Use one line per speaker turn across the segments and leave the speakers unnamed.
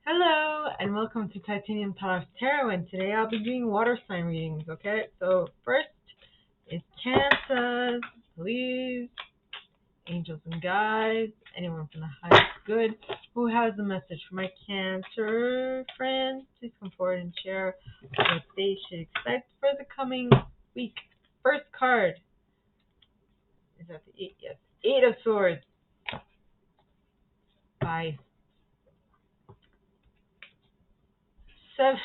Hello and welcome to Titanium Talks Tarot, and today I'll be doing water sign readings, okay? So first is Cancer, please, angels and guides, anyone from the highest good who has a message for my Cancer friends, please come forward and share what they should expect for the coming week. First card, is that the 8? Yes, 8 of Swords. By 7,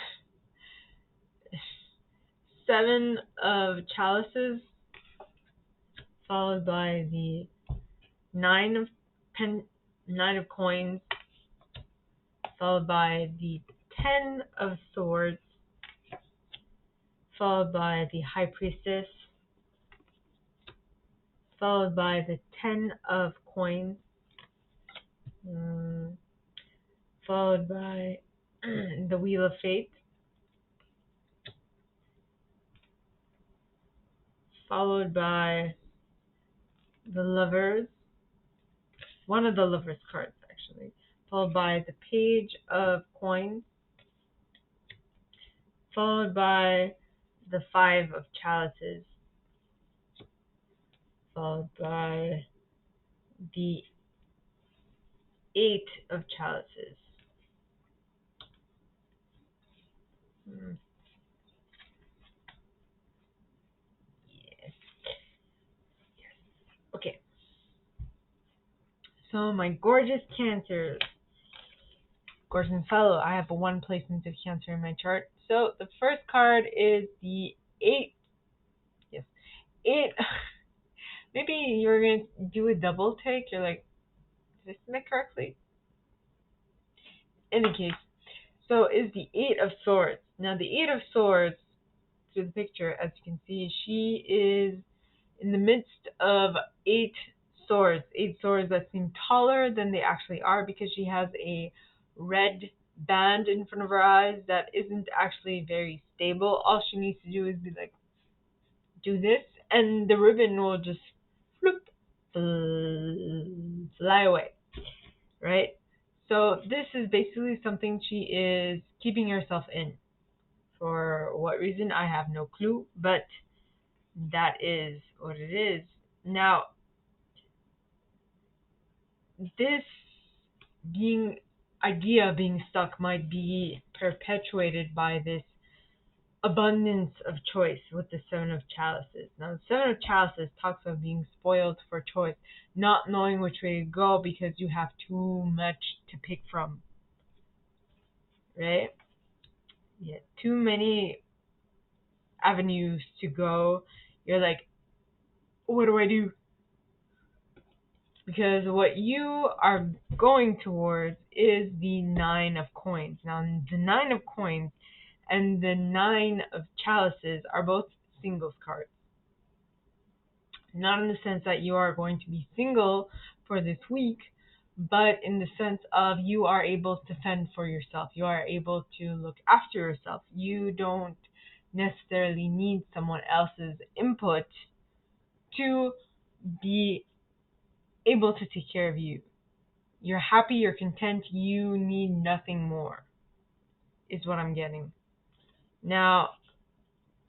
7 of Chalices, followed by the 9 of pen, 9 of coins, followed by the 10 of swords, followed by the high priestess, followed by the 10 of coins, followed by the wheel of fate, followed by the lovers, one of the lovers cards actually, followed by the page of coins, followed by the 5 of chalices, followed by the 8 of chalices. Yes. Okay. So my gorgeous Cancers, gorgeous fellow, I have a 1 placement of Cancer in my chart. So the first card is the 8. Yes, 8. Maybe you're gonna do a double take. You're like, did I submit correctly? In the case, so is the 8 of Swords. Now the 8 of Swords, through the picture, as you can see, she is in the midst of 8 swords. 8 swords that seem taller than they actually are because she has a red band in front of her eyes that isn't actually very stable. All she needs to do is be like, do this, and the ribbon will just floop, fly away, right? So this is basically something she is keeping herself in. For what reason, I have no clue, but that is what it is. Now, this being idea of being stuck might be perpetuated by this abundance of choice with the 7 of Chalices. Now, the 7 of Chalices talks of being spoiled for choice, not knowing which way to go because you have too much to pick from, right? Yeah, too many avenues to go. You're like, what do I do? Because what you are going towards is the 9 of coins. Now, the 9 of coins and the 9 of chalices are both singles cards. Not in the sense that you are going to be single for this week, but in the sense of you are able to fend for yourself. You are able to look after yourself. You don't necessarily need someone else's input to be able to take care of you. You're happy, you're content, you need nothing more, is what I'm getting. Now,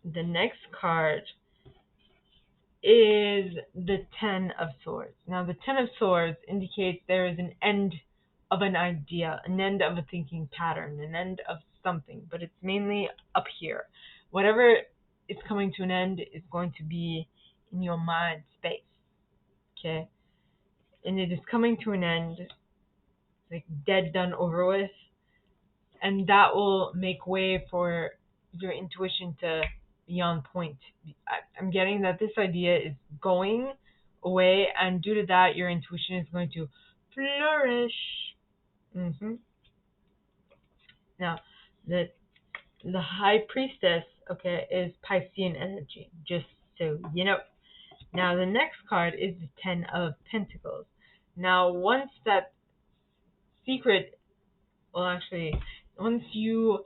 the next card is the 10 of Swords. Now, the 10 of Swords indicates there is an end of an idea, an end of a thinking pattern, an end of something, but it's mainly up here. Whatever is coming to an end is going to be in your mind space, okay? And it is coming to an end, like dead, done, over with, and that will make way for your intuition to be on point. I'm getting that this idea is going away, and due to that, your intuition is going to flourish. Now, the High Priestess, okay, is Piscean energy, just so you know. Now, the next card is the 10 of Pentacles. Now, once that secret, well, actually, once you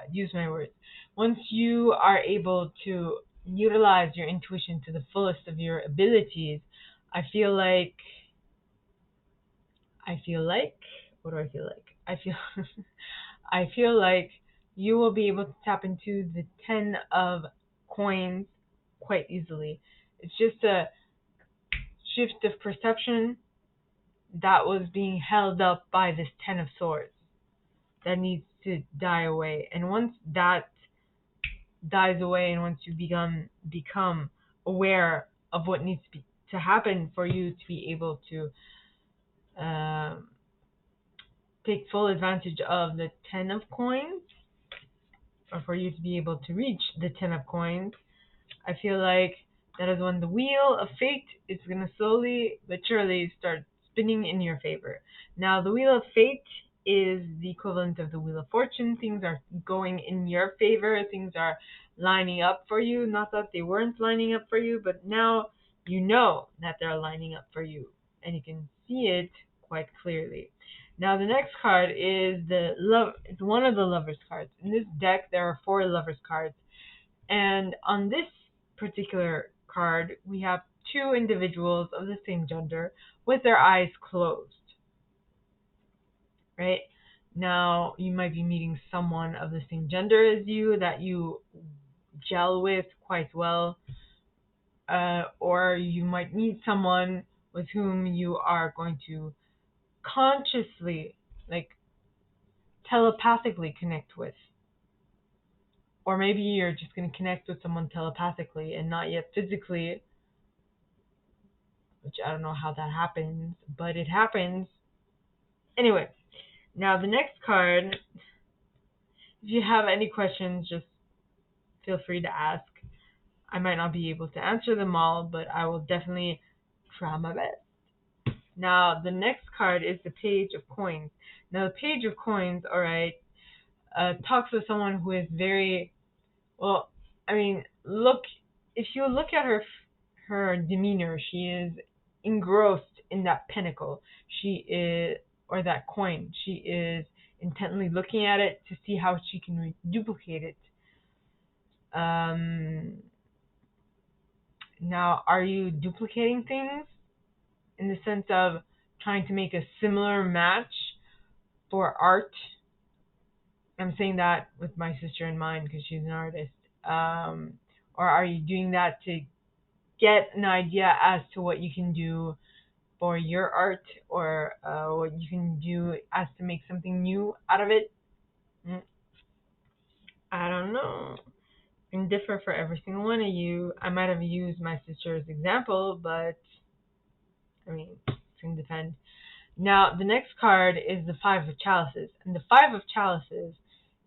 use my words. Once you are able to utilize your intuition to the fullest of your abilities, I feel like I feel like, what do I feel like? I feel like you will be able to tap into the 10 of coins quite easily. It's just a shift of perception that was being held up by this 10 of swords that needs to die away. And once that dies away, and once you become aware of what needs to happen for you to be able to um, take full advantage of the 10 of coins, or for you to be able to reach the 10 of coins, I feel like that is when the wheel of fate is going to slowly but surely start spinning in your favor. Now, the wheel of fate is the equivalent of the wheel of fortune. Things are going in your favor. Things are lining up for you. Not that they weren't lining up for you, but now you know that they're lining up for you, and you can see it quite clearly. Now, the next card is the love. It's one of the lovers cards. In this deck, there are 4 lovers cards. And on this particular card, we have 2 individuals of the same gender with their eyes closed. Right? Now, you might be meeting someone of the same gender as you that you gel with quite well. Or you might meet someone with whom you are going to consciously, like telepathically connect with. Or maybe you're just going to connect with someone telepathically and not yet physically, which I don't know how that happens, but it happens. Anyway, now the next card, if you have any questions, just feel free to ask. I might not be able to answer them all, but I will definitely try my best. Now, the next card is the Page of Coins. Now, the Page of Coins, alright, talks with someone who is very, well, I mean, if you look at her demeanor, she is engrossed in that pinnacle. She is, or that coin. She is intently looking at it to see how she can duplicate it. Now, are you duplicating things in the sense of trying to make a similar match for art? I'm saying that with my sister in mind because she's an artist. Or are you doing that to get an idea as to what you can do for your art, or what you can do as to make something new out of it? I don't know. It can differ for every single one of you. I might have used my sister's example, but I mean, it can depend. Now, the next card is the Five of Chalices, and the Five of Chalices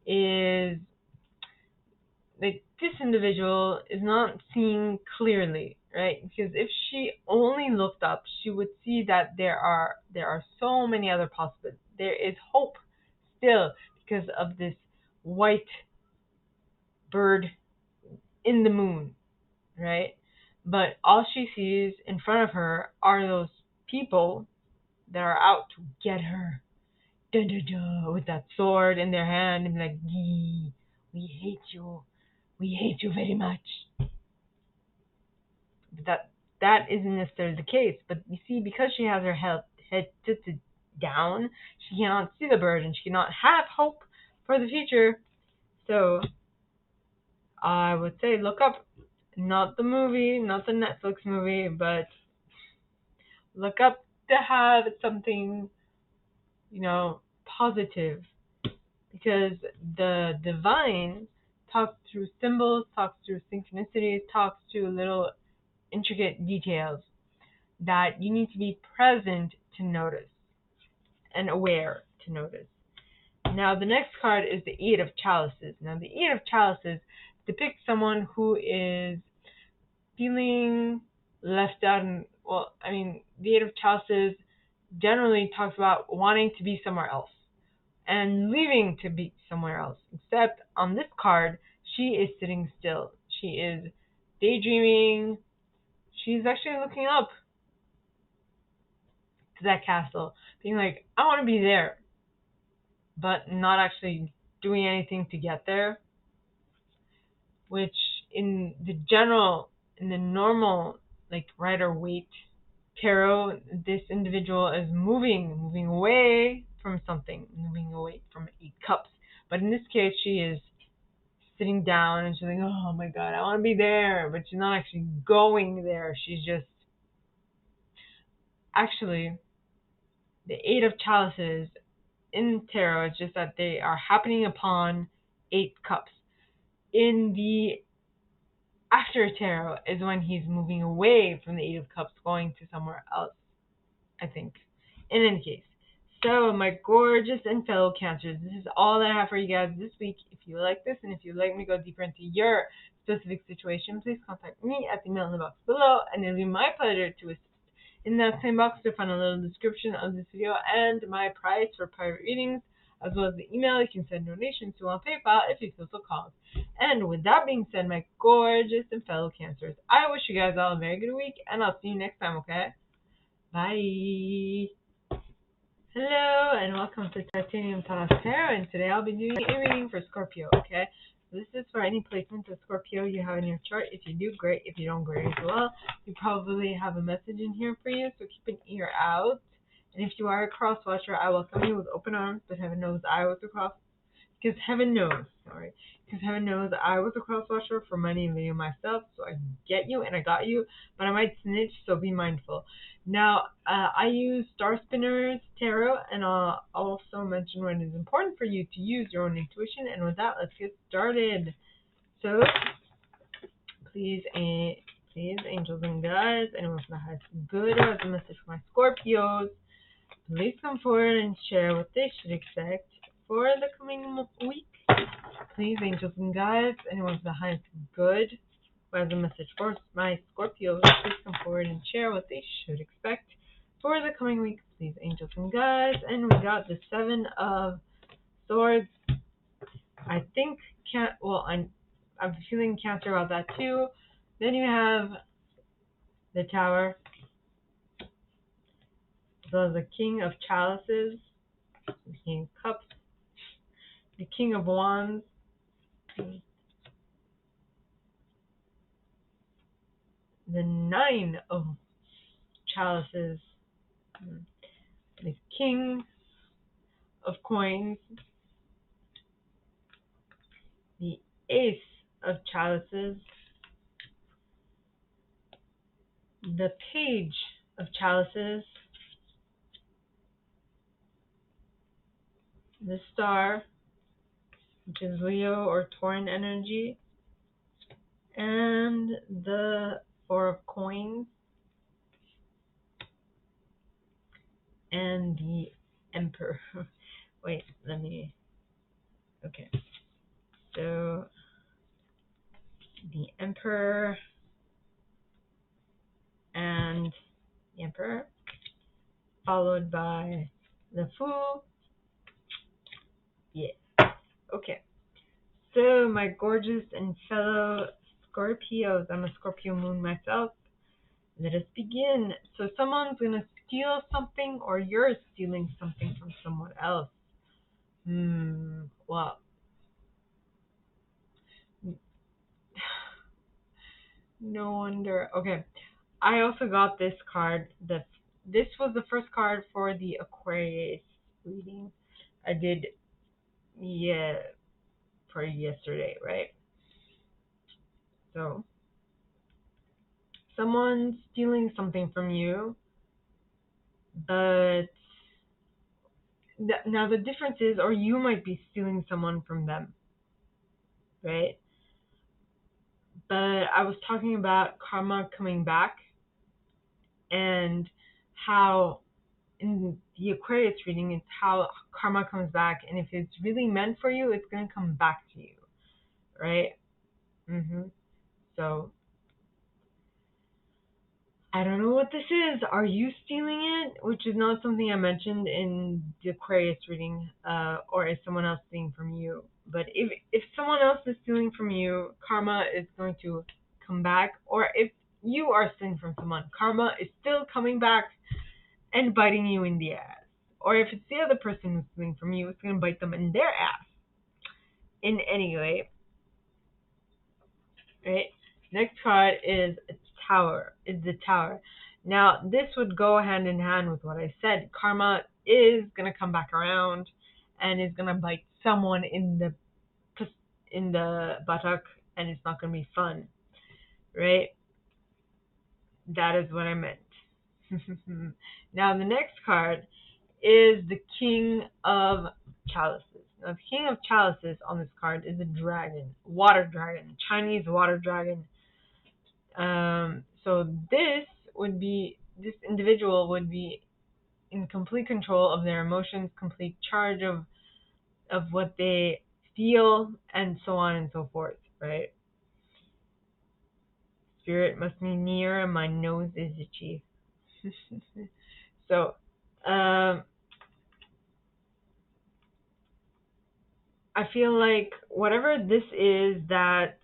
is like this individual is not seeing clearly, right? Because if she only looked up, she would see that there are so many other possibilities. There is hope still because of this white bird in the moon, right? But all she sees in front of her are those people that are out to get her, dun, dun, dun, with that sword in their hand, and be like, "Gee, we hate you. We hate you very much." That isn't necessarily the case. But you see, because she has her head tilted down, she cannot see the bird and she cannot have hope for the future. So I would say look up, not the movie, not the Netflix movie, but look up to have something, positive, because the divine talks through symbols, talks through synchronicities, talks through little intricate details that you need to be present to notice and aware to notice. Now, the next card is the Eight of Chalices. Now, the Eight of Chalices depicts someone who is feeling left out. The Eight of Chalices generally talks about wanting to be somewhere else and leaving to be somewhere else. Except on this card, she is sitting still. She is daydreaming. She's actually looking up to that castle, being like, I want to be there, but not actually doing anything to get there. Which in the normal, like, Rider Waite tarot, this individual is moving away from something, moving away from 8 cups. But in this case, she is sitting down and she's like, oh my god, I want to be there. But she's not actually going there. She's just, actually, the 8 of Chalices in tarot is just that they are happening upon 8 cups. In the after tarot is when he's moving away from the 8 of Cups, going to somewhere else, I think. In any case, so my gorgeous and fellow Cancers, this is all that I have for you guys this week. If you like this and if you'd like me to go deeper into your specific situation, please contact me at the email in the box below, and it'll be my pleasure to assist. In that same box, you'll find a little description of this video and my price for private readings, as well as the email you can send donations to on PayPal if you feel so called. And with that being said, my gorgeous and fellow Cancers, I wish you guys all a very good week, and I'll see you next time, okay? Bye! Hello, and welcome to Titanium Taurus Tarot, and today I'll be doing a reading for Scorpio, okay? This is for any placement of Scorpio you have in your chart. If you do, great. If you don't, great as well. You probably have a message in here for you, so keep an ear out. And if you are a cross watcher, I welcome you with open arms, but heaven knows I was a cross because heaven knows I was a cross watcher for many video myself, so I get you and I got you, but I might snitch, so be mindful. Now, I use Star Spinners Tarot, and I'll also mention when it is important for you to use your own intuition, and with that, let's get started. So, please, angels and guides, anyone from the highest good who has a message for my Scorpios, please come forward and share what they should expect for the coming week. Please, angels and guides, anyone from the highest good who has a message for my Scorpios, please come forward and share what they should expect for the coming week. Please, angels and guides. And we got the 7 of Swords. I think, I'm feeling Cancer about that too. Then you have the Tower. So the King of Chalices, the King of Cups, the King of Wands, the 9 of Chalices, the King of Coins, the Ace of Chalices, the Page of Chalices, the Star, which is Leo or Tauran energy, and the 4 of Coins, and the Emperor. Wait, okay. So, the Emperor and the Emperor, followed by the Fool. Yeah. Okay. So, my gorgeous and fellow Scorpios, I'm a Scorpio moon myself. Let us begin. So, someone's going to steal something, or you're stealing something from someone else. Well, no wonder. Okay. I also got this card. This was the first card for the Aquarius reading I did, for yesterday, right? So, someone's stealing something from you, but now the difference is, or you might be stealing someone from them, right? But I was talking about karma coming back, and how in the Aquarius reading, it's how karma comes back, and if it's really meant for you, it's going to come back to you, right? So, I don't know what this is. Are you stealing it? Which is not something I mentioned in the Aquarius reading, or is someone else stealing from you? But if someone else is stealing from you, karma is going to come back. Or if you are stealing from someone, karma is still coming back and biting you in the ass. Or if it's the other person who's stealing from you, it's going to bite them in their ass. In any way, right? Next card is the Tower. Now, this would go hand in hand with what I said. Karma is gonna come back around, and is gonna bite someone in the buttock, and it's not gonna be fun, right? That is what I meant. Now, the next card is the King of Chalices. Now, the King of Chalices on this card is a dragon, water dragon, Chinese water dragon. So this individual would be in complete control of their emotions, complete charge of what they feel, and so on and so forth, right? Spirit must be near, and my nose is itchy. So, I feel like whatever this is that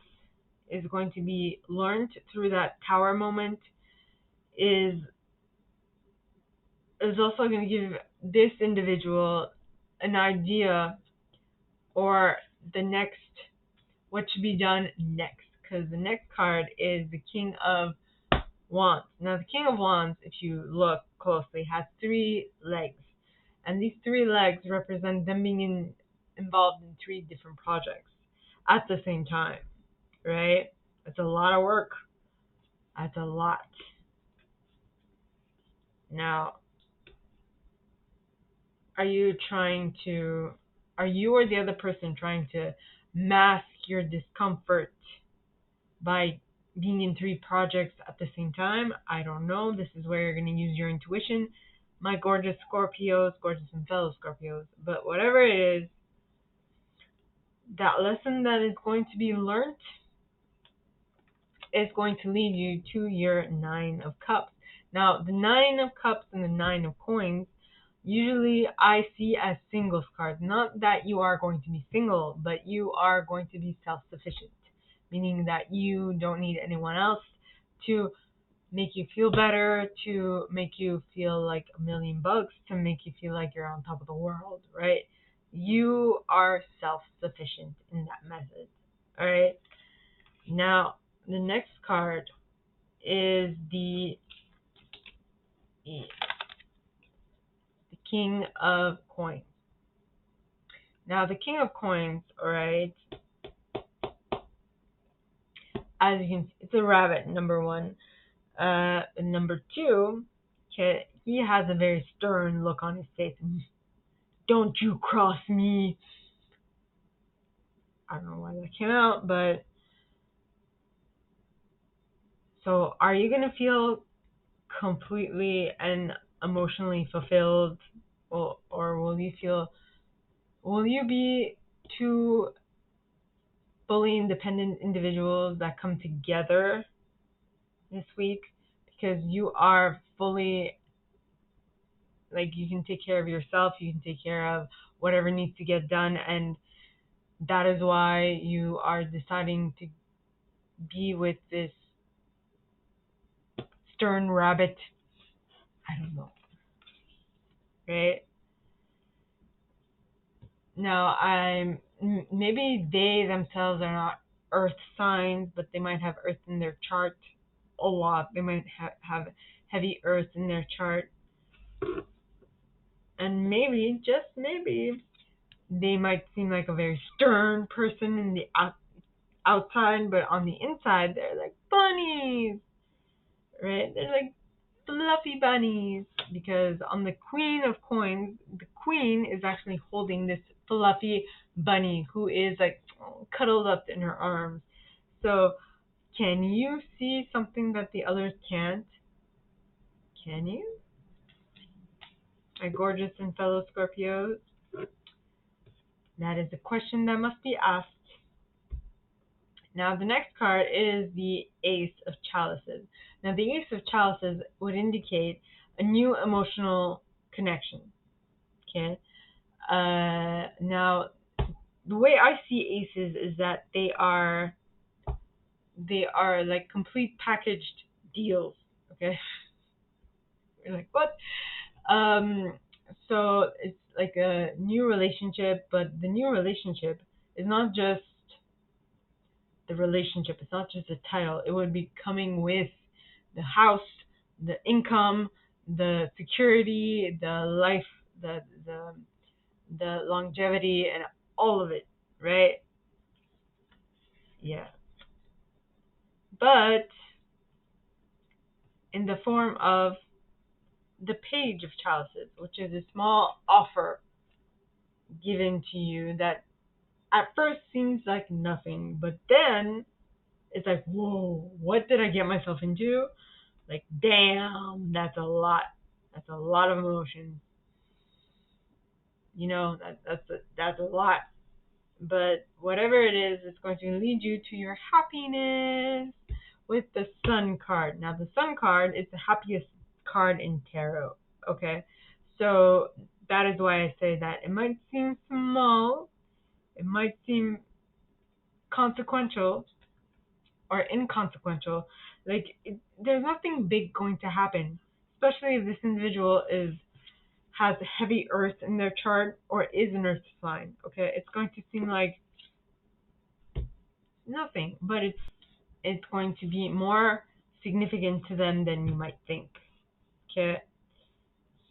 is going to be learned through that tower moment is also going to give this individual an idea, or the next, what should be done next, because the next card is the King of Wands. Now, the King of Wands, if you look closely, has 3 legs, and these 3 legs represent them being involved in 3 different projects at the same time, right? It's a lot of work. That's a lot. Now, are you or the other person trying to mask your discomfort by being in 3 projects at the same time? I don't know. This is where you're going to use your intuition, my gorgeous Scorpios, gorgeous and fellow Scorpios. But whatever it is, that lesson that is going to be learned is going to lead you to your 9 of Cups. Now, the 9 of Cups and the 9 of Coins, usually I see as singles cards. Not that you are going to be single, but you are going to be self-sufficient, meaning that you don't need anyone else to make you feel better, to make you feel like $1,000,000, to make you feel like you're on top of the world, right? You are self-sufficient in that method, all right? Now, the next card is the King of Coins. Now, the King of Coins, all right, as you can see, it's a rabbit, number one. Number two, he has a very stern look on his face. Don't you cross me. I don't know why that came out, but so are you going to feel completely and emotionally fulfilled, or will you be two fully independent individuals that come together this week, because you are fully, like, you can take care of yourself, you can take care of whatever needs to get done, and that is why you are deciding to be with this stern rabbit. I don't know, right? Now, maybe they themselves are not earth signs, but they might have earth in their chart a lot. They might have heavy earth in their chart, and maybe, just maybe, they might seem like a very stern person in the outside, but on the inside, they're like bunnies, right? They're like fluffy bunnies, because on the Queen of Coins, the Queen is actually holding this fluffy bunny who is like cuddled up in her arms. So, can you see something that the others can't? Can you? My gorgeous and fellow Scorpios? That is a question that must be asked. Now, the next card is the Ace of Chalices. Now, the Ace of Chalices would indicate a new emotional connection. Okay. Now, the way I see aces is that they are like complete packaged deals. Okay. You're like, what? So it's like a new relationship, but the new relationship is not just the relationship. It's not just a title. It would be coming with the house, the income, the security, the life, the longevity, and all of it, right? Yeah. But in the form of the Page of Chalices, which is a small offer given to you that at first seems like nothing, but then it's like, whoa, what did I get myself into? Like, damn, that's a lot. That's a lot of emotions. You know, that's a lot. But whatever it is, it's going to lead you to your happiness with the Sun card. Now, the Sun card is the happiest card in tarot. Okay, so that is why I say that it might seem small, it might seem consequential or inconsequential. Like, there's nothing big going to happen, especially if this individual has heavy earth in their chart or is an earth sign. Okay, it's going to seem like nothing, but it's going to be more significant to them than you might think. Okay,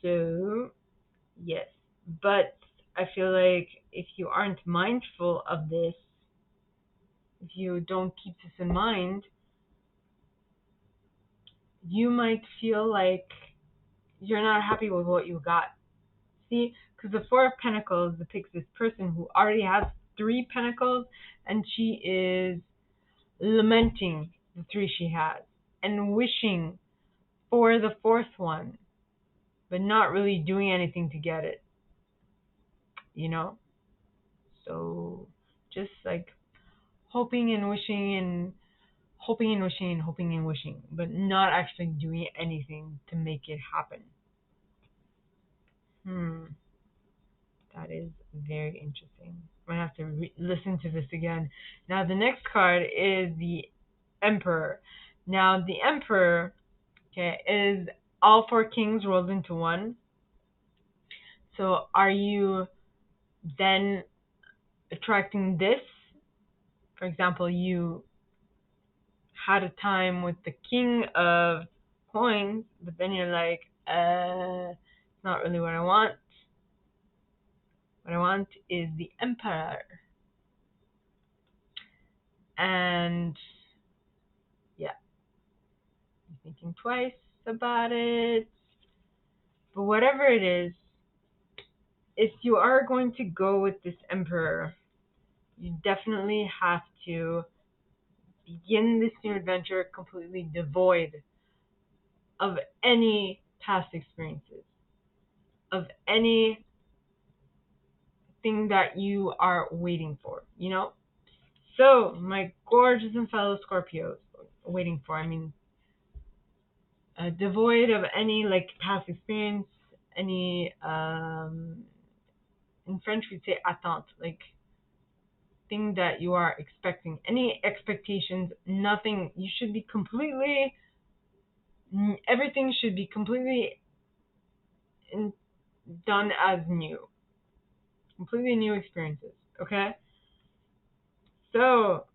so yes, but I feel like if you aren't mindful of this, if you don't keep this in mind, you might feel like you're not happy with what you got. See, because the Four of Pentacles depicts this person who already has three pentacles, and she is lamenting the three she has and wishing for the fourth one, but not really doing anything to get it, you know? So just like hoping and wishing and hoping and wishing and hoping and wishing, but not actually doing anything to make it happen. That is very interesting. I'm gonna have to listen to this again. Now the next card is the Emperor. Now the Emperor, okay, is all four kings rolled into one. So are you then attracting this? For example, you had a time with the King of Coins, but then you're like, it's not really what I want. What I want is the Emperor. And yeah, you're thinking twice about it. But whatever it is, if you are going to go with this Emperor, you definitely have to begin this new adventure completely devoid of any past experiences, of anything that you are waiting for, you know? So, my gorgeous and fellow Scorpios, waiting for, I mean, devoid of any like past experience, any, in French we'd say attente, like thing that you are expecting, any expectations, nothing. You should be completely, everything should be completely done as new, completely new experiences. Okay, so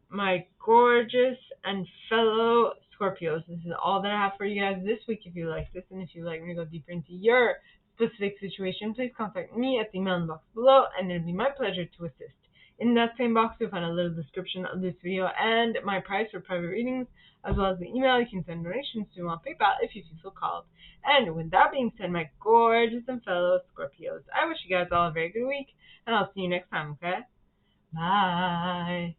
my gorgeous and fellow Scorpios, this is all that I have for you guys this week. If you like this, and if you'd like me to go deeper into your specific situation, please contact me at the email box below, and it'll be my pleasure to assist. In that same box, you'll find a little description of this video and my price for private readings, as well as the email you can send donations to on PayPal if you feel so called. And with that being said, my gorgeous and fellow Scorpios, I wish you guys all a very good week, and I'll see you next time, okay? Bye!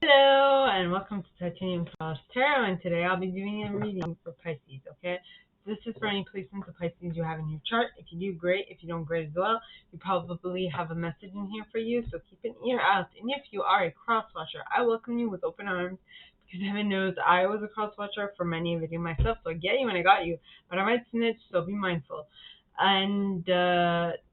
Hello, and welcome to Titanium Cross Tarot, and today I'll be doing a reading for Pisces, okay? This is for any placements of Pisces you have in your chart. If you do, great. If you don't, great as well. You probably have a message in here for you, so keep an ear out. And if you are a cross-watcher, I welcome you with open arms, because heaven knows I was a cross-watcher for many of it myself, so I get you and I got you. But I might snitch, so be mindful. And,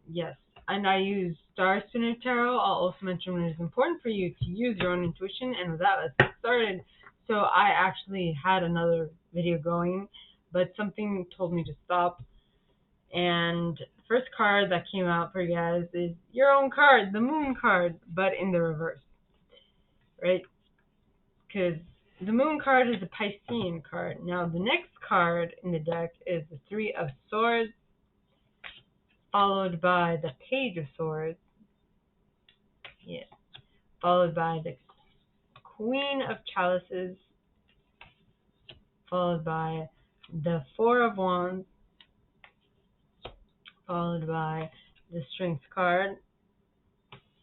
yes. And I use Star Spinner Tarot. I'll also mention when it's important for you to use your own intuition. And with that, let's get started. So I actually had another video going, but something told me to stop. And the first card that came out for you guys is your own card, the Moon card, but in the reverse, right? Because the Moon card is a Piscean card. Now, the next card in the deck is the Three of Swords, followed by the Page of Swords, yeah, followed by the Queen of Chalices, followed by the Four of Wands, followed by the Strength card,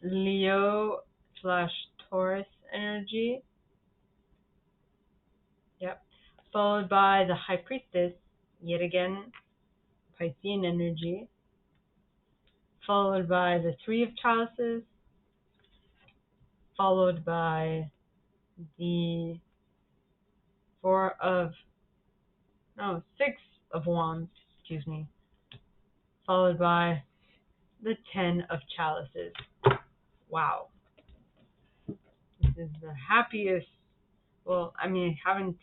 Leo slash Taurus energy, yep, followed by the High Priestess, yet again, Piscean energy, followed by the Three of Chalices, followed by the Six of Wands, excuse me, followed by the Ten of Chalices. Wow. This is the happiest, well, I mean, I haven't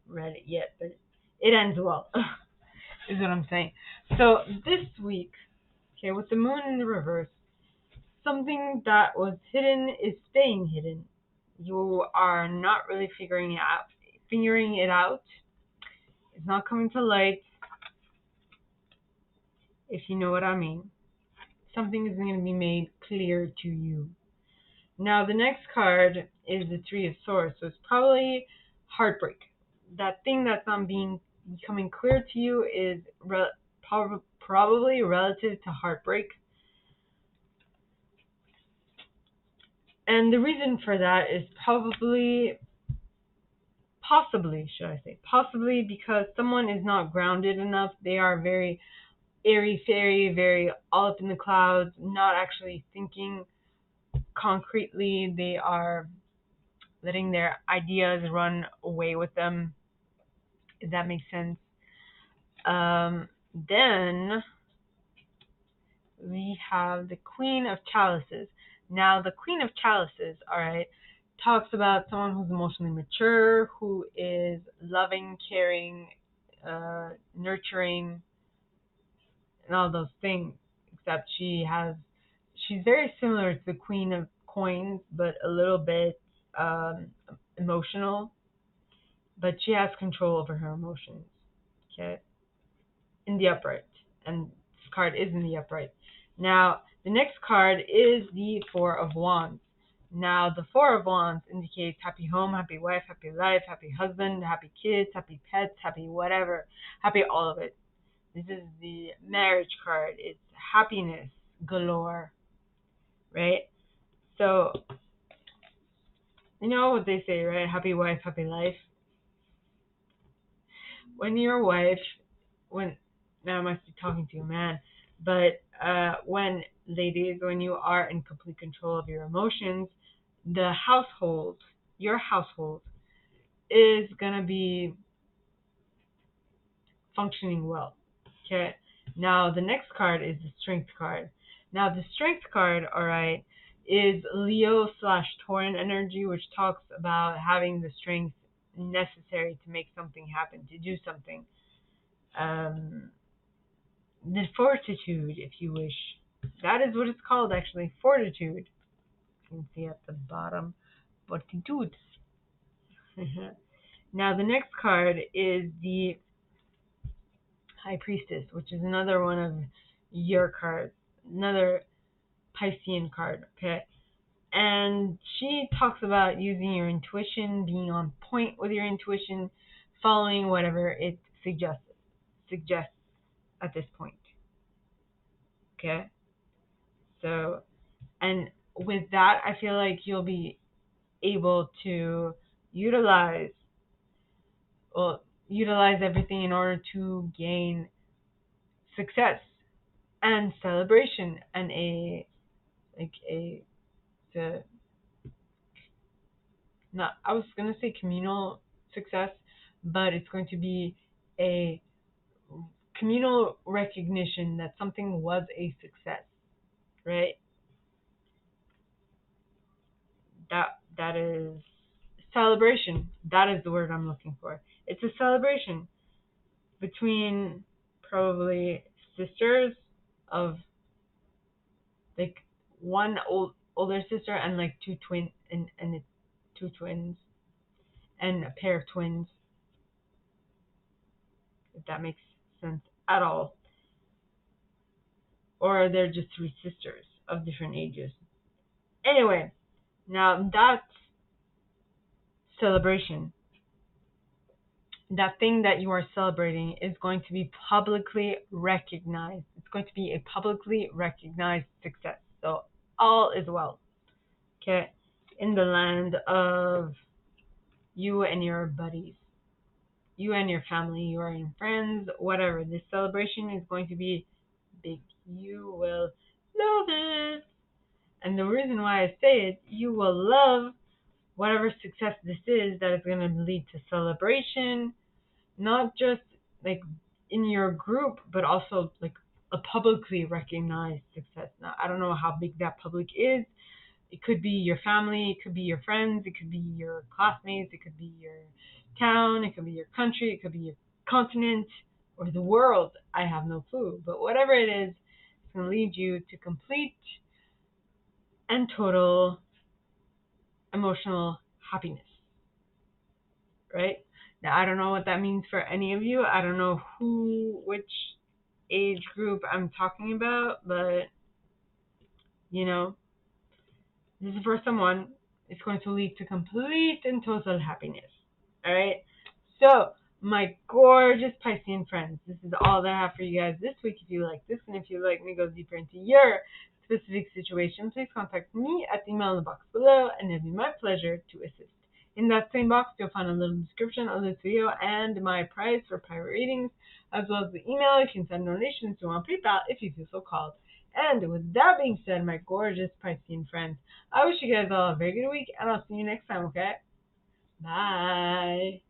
read it yet, but it ends well, is what I'm saying. So this week, okay, with the moon in the reverse, something that was hidden is staying hidden. You are not really figuring it out. It's not coming to light, if you know what I mean. Something is going to be made clear to you. Now, the next card is the Three of Swords, so it's probably heartbreak. That thing that's not becoming clear to you is probably relative to heartbreak. And the reason for that is possibly because someone is not grounded enough. They are very airy-fairy, very all up in the clouds, not actually thinking concretely. They are letting their ideas run away with them, if that makes sense. Then we have the Queen of Chalices. Now, the Queen of Chalices, all right, talks about someone who's emotionally mature, who is loving, caring, nurturing, and all those things. Except she's very similar to the Queen of Coins, but a little bit emotional. But she has control over her emotions. Okay, in the upright, and this card is in the upright. Now, the next card is the Four of Wands. Now, the Four of Wands indicates happy home, happy wife, happy life, happy husband, happy kids, happy pets, happy whatever, happy all of it. This is the marriage card. It's happiness galore, right? So, you know what they say, right? Happy wife, happy life. When your wife, when now I must be talking to a man, but when ladies, when you are in complete control of your emotions, the household, your household, is gonna be functioning well. Okay. Now the next card is the Strength card. Now the Strength card, all right, is Leo slash Tauran energy, which talks about having the strength necessary to make something happen, to do something. The fortitude, if you wish. That is what it's called, actually, fortitude. You can see at the bottom, fortitude. Now, the next card is the High Priestess, which is another one of your cards, another Piscean card, okay? And she talks about using your intuition, being on point with your intuition, following whatever it suggests at this point, okay? So, and with that, I feel like you'll be able to utilize utilize everything in order to gain success and celebration and the not I was gonna say communal success, but it's going to be a communal recognition that something was a success, right? That is celebration. That is the word I'm looking for. It's a celebration between probably sisters of like one older sister and like two twins. and a pair of twins, if that makes sense at all. Or they're just three sisters of different ages. Anyway, now that celebration, that thing that you are celebrating is going to be publicly recognized. It's going to be a publicly recognized success. So all is well. Okay? In the land of you and your buddies, you and your family, you and your friends, whatever. This celebration is going to be big. You will love it. And the reason why I say it, you will love whatever success this is that is going to lead to celebration, not just like in your group, but also like a publicly recognized success. Now, I don't know how big that public is. It could be your family, it could be your friends, it could be your classmates, it could be your town, it could be your country, it could be your continent, or the world. I have no clue. But whatever it is, it's going to lead you to complete and total emotional happiness, right? Now, I don't know what that means for any of you. I don't know which age group I'm talking about, but, you know, this is for someone. It's going to lead to complete and total happiness. All right? So, my gorgeous Piscean friends, this is all that I have for you guys this week. If you like this, and if you'd like me to go deeper into your specific situation, please contact me at the email in the box below, and it'll be my pleasure to assist. In that same box, you'll find a little description of this video and my price for private readings, as well as the email you can send donations to on PayPal if you feel so called. And with that being said, my gorgeous Piscean friends, I wish you guys all a very good week, and I'll see you next time, okay? Bye.